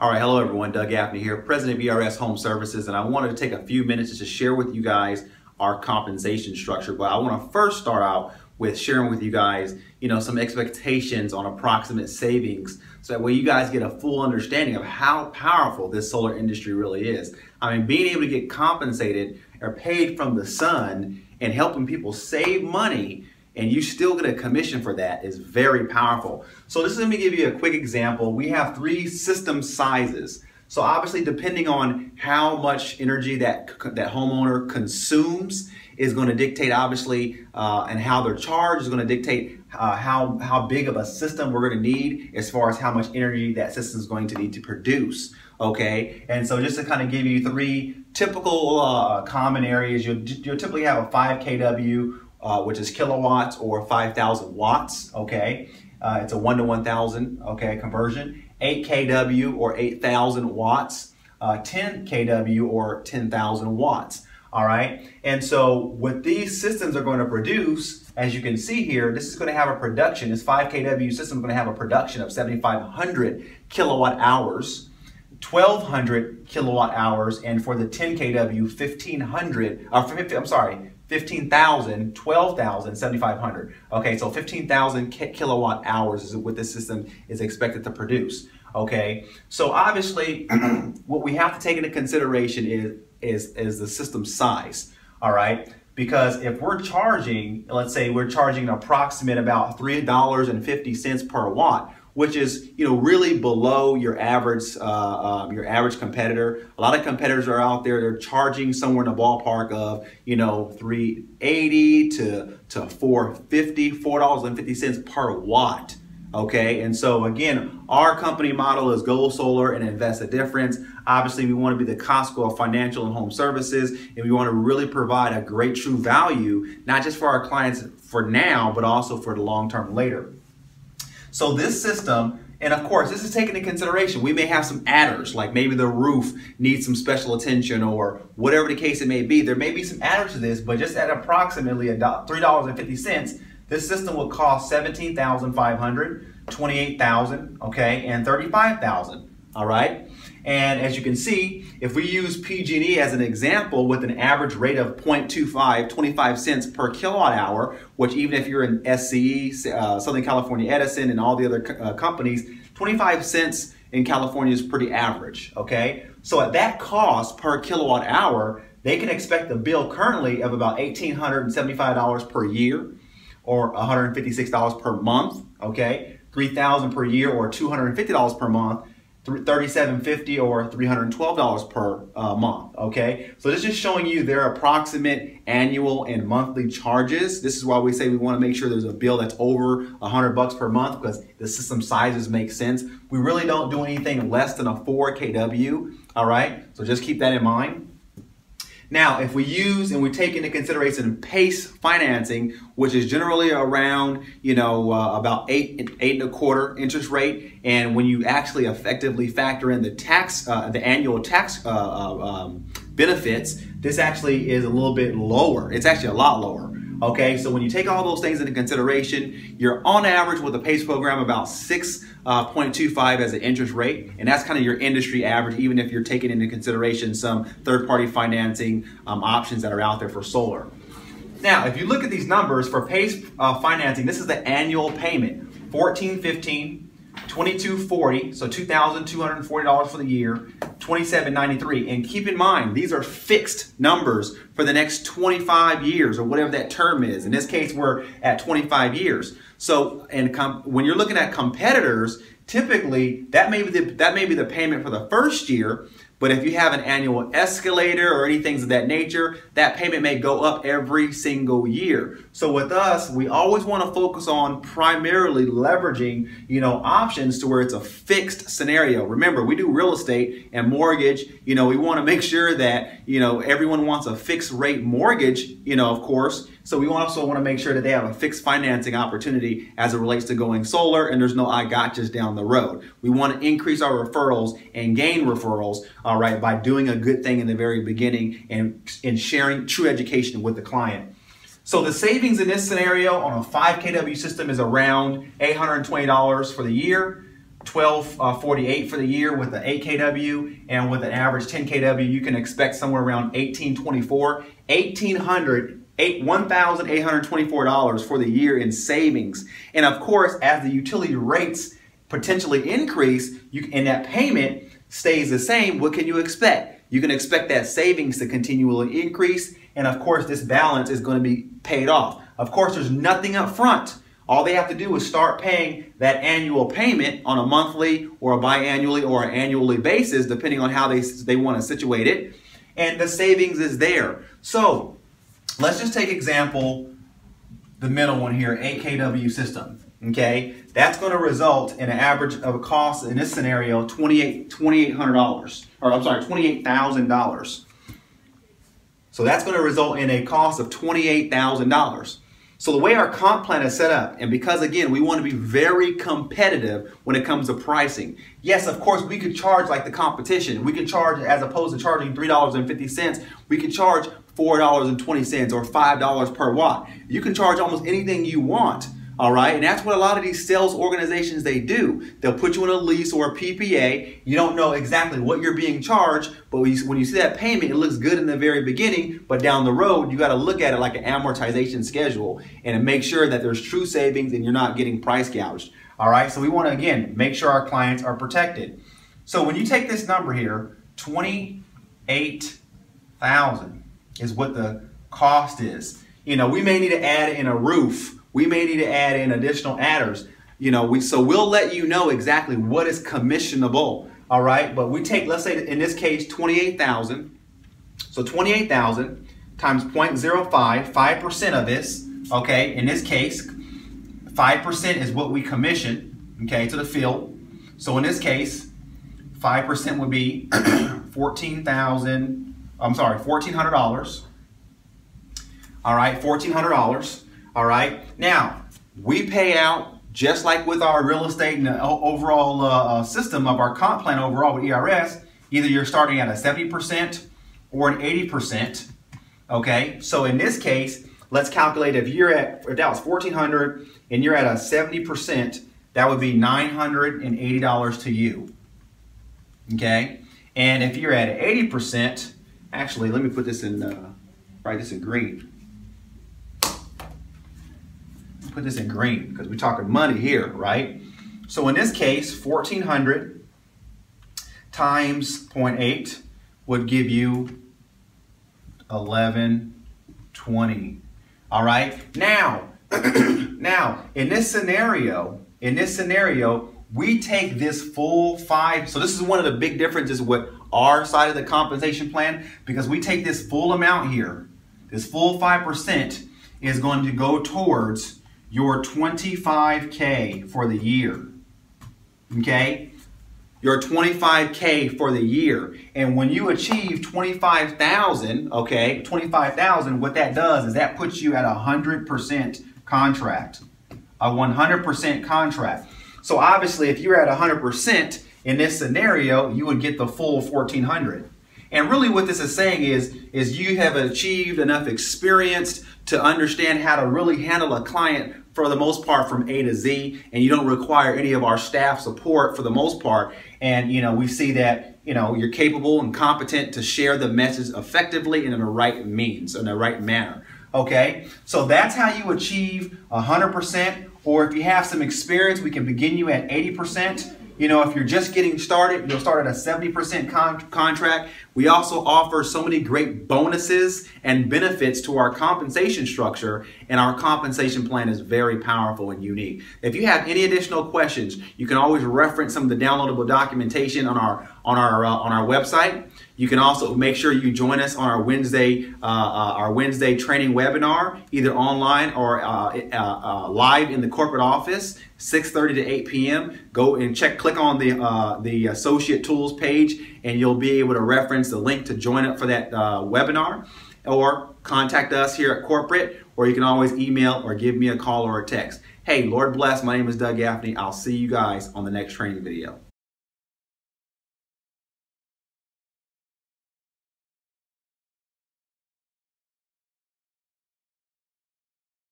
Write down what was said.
All right, hello everyone, Doug Gaffney here, President of ERSHS Home Services, and I wanted to take a few minutes just to share with you guys our compensation structure. But I want to first start out with sharing with you guys, some expectations on approximate savings, so that way you guys get a full understanding of how powerful this solar industry really is. I mean, being able to get compensated or paid from the sun and helping people save money, and you still get a commission for that, is very powerful. So this is, let me give you a quick example. We have 3 system sizes. So obviously, depending on how much energy that homeowner consumes is going to dictate, obviously, and how they're charged is going to dictate how big of a system we're going to need as far as how much energy that system is going to need to produce. Okay, and so just to kind of give you 3 typical common areas, you'll typically have a 5 kW, which is kilowatts, or 5,000 watts, okay? It's a 1 to 1,000, okay, conversion. 8 kW or 8,000 watts, 10 kW or 10,000 watts, all right? And so what these systems are going to produce, as you can see here, this is going to have a production, this 5 kW system is going to have a production of 7,500 kilowatt hours, 1,200 kilowatt hours, and for the 10 kW, 15,000, 12,000, 7,500. Okay, so 15,000 kilowatt hours is what this system is expected to produce. Okay, so obviously what we have to take into consideration is the system size. All right, because if we're charging, let's say we're charging an approximate about $3.50 per watt, which is really below your average competitor. A lot of competitors are out there, they're charging somewhere in the ballpark of $3.80 to $4.50 per watt. Okay, and so again, our company model is go solar and invest a difference. Obviously, we want to be the Costco of financial and home services, and we want to really provide a great true value, not just for our clients for now, but also for the long term later. So this system, and of course, this is taken into consideration. We may have some adders, like maybe the roof needs some special attention or whatever the case it may be. There may be some adders to this, but just at approximately $3.50, this system will cost $17,500, $28,000, okay, and $35,000, all right? And as you can see, if we use PG&E as an example with an average rate of 0.25, 25 cents per kilowatt hour, which even if you're in SCE, Southern California Edison, and all the other companies, 25 cents in California is pretty average, okay? So at that cost per kilowatt hour, they can expect a bill currently of about $1,875 per year, or $156 per month, okay? $3,000 per year, or $250 per month. $3,750 or $312 per month, okay? So this is just showing you their approximate annual and monthly charges. This is why we say we want to make sure there's a bill that's over $100 per month, because the system sizes make sense. We really don't do anything less than a 4 kW, all right? So just keep that in mind. Now, if we use and we take into consideration PACE financing, which is generally around, about 8.25% interest rate, and when you actually effectively factor in the tax, the annual tax benefits, this actually is a little bit lower. It's actually a lot lower. Okay, so when you take all those things into consideration, you're on average with a PACE program about 6.25 as an interest rate, and that's kind of your industry average, even if you're taking into consideration some third-party financing options that are out there for solar. Now, if you look at these numbers for PACE financing, this is the annual payment: $1,415, $2,240, so $2,240 for the year, $2,793. And keep in mind, these are fixed numbers for the next 25 years, or whatever that term is. In this case, we're at 25 years. So, when you're looking at competitors, typically that may be the payment for the first year. But if you have an annual escalator or any things of that nature, that payment may go up every single year. So with us, we always want to focus on primarily leveraging, options to where it's a fixed scenario. Remember, we do real estate and mortgage. We want to make sure that, everyone wants a fixed rate mortgage, of course. So we also want to make sure that they have a fixed financing opportunity as it relates to going solar, and there's no I gotchas down the road. We want to increase our referrals and gain referrals, all right, by doing a good thing in the very beginning and sharing true education with the client. So the savings in this scenario on a 5 kW system is around $820 for the year. 1248 for the year with the 8 kW, and with an average 10 kW, you can expect somewhere around 1824, $1,824 for the year in savings. And of course, as the utility rates potentially increase, and that payment stays the same, what can you expect? You can expect that savings to continually increase, and of course, this balance is going to be paid off. Of course, there's nothing up front. All they have to do is start paying that annual payment on a monthly or a biannually or an annually basis, depending on how they want to situate it, and the savings is there. So let's just take example, the middle one here, 8 kW system. Okay, that's going to result in an average of a cost in this scenario $2,800, or I'm sorry, $28,000. So that's going to result in a cost of $28,000. So the way our comp plan is set up, and because again we want to be very competitive when it comes to pricing. Yes, of course we could charge like the competition. We could charge, as opposed to charging $3.50, we could charge $4.20 or $5 per watt. You can charge almost anything you want. All right, and that's what a lot of these sales organizations, they do. They'll put you in a lease or a PPA. You don't know exactly what you're being charged, but when you see that payment, it looks good in the very beginning, but down the road, you got to look at it like an amortization schedule and make sure that there's true savings and you're not getting price gouged. All right, so we want to, again, make sure our clients are protected. So when you take this number here, 28,000 is what the cost is. You know, we may need to add in a roof. We may need to add in additional adders. You know, so we'll let you know exactly what is commissionable. All right, but we take, let's say in this case, 28,000. So 28,000 times 0.05, 5% of this. Okay, in this case, 5% is what we commission. Okay, to the field. So in this case, 5% would be $1,400. All right, $1,400. All right, now we pay out just like with our real estate and the overall system of our comp plan overall with ERS. Either you're starting at a 70% or an 80%. Okay, so in this case, let's calculate if that was $1,400 and you're at a 70%, that would be $980 to you. Okay, and if you're at 80%, actually, let me put this in, write this in green. Put this in green because we're talking money here, right? So in this case, 1,400 times 0.8 would give you 1,120. All right. Now, in this scenario, we take this full 5. So this is one of the big differences with our side of the compensation plan, because we take this full amount here. This full 5% is going to go towards your $25K for the year. Okay? Your $25K for the year. And when you achieve $25,000, okay, $25,000, what that does is that puts you at a 100% contract. A 100% contract. So obviously if you're at 100% in this scenario, you would get the full 1,400. And really what this is saying is you have achieved enough experience to understand how to really handle a client for the most part from A to Z, and you don't require any of our staff support for the most part. And we see that you're capable and competent to share the message effectively and in the right means, in the right manner. Okay, so that's how you achieve 100%. Or if you have some experience, we can begin you at 80%. If you're just getting started, you'll start at a 70% contract. We also offer so many great bonuses and benefits to our compensation structure, and our compensation plan is very powerful and unique. If you have any additional questions, you can always reference some of the downloadable documentation on our website. You can also make sure you join us on our Wednesday training webinar, either online or live in the corporate office, 6:30 to 8 p.m. Go and click on the Associate Tools page, and you'll be able to reference the link to join up for that webinar, or contact us here at corporate, or you can always email or give me a call or a text. Hey, Lord bless. My name is Doug Gaffney. I'll see you guys on the next training video.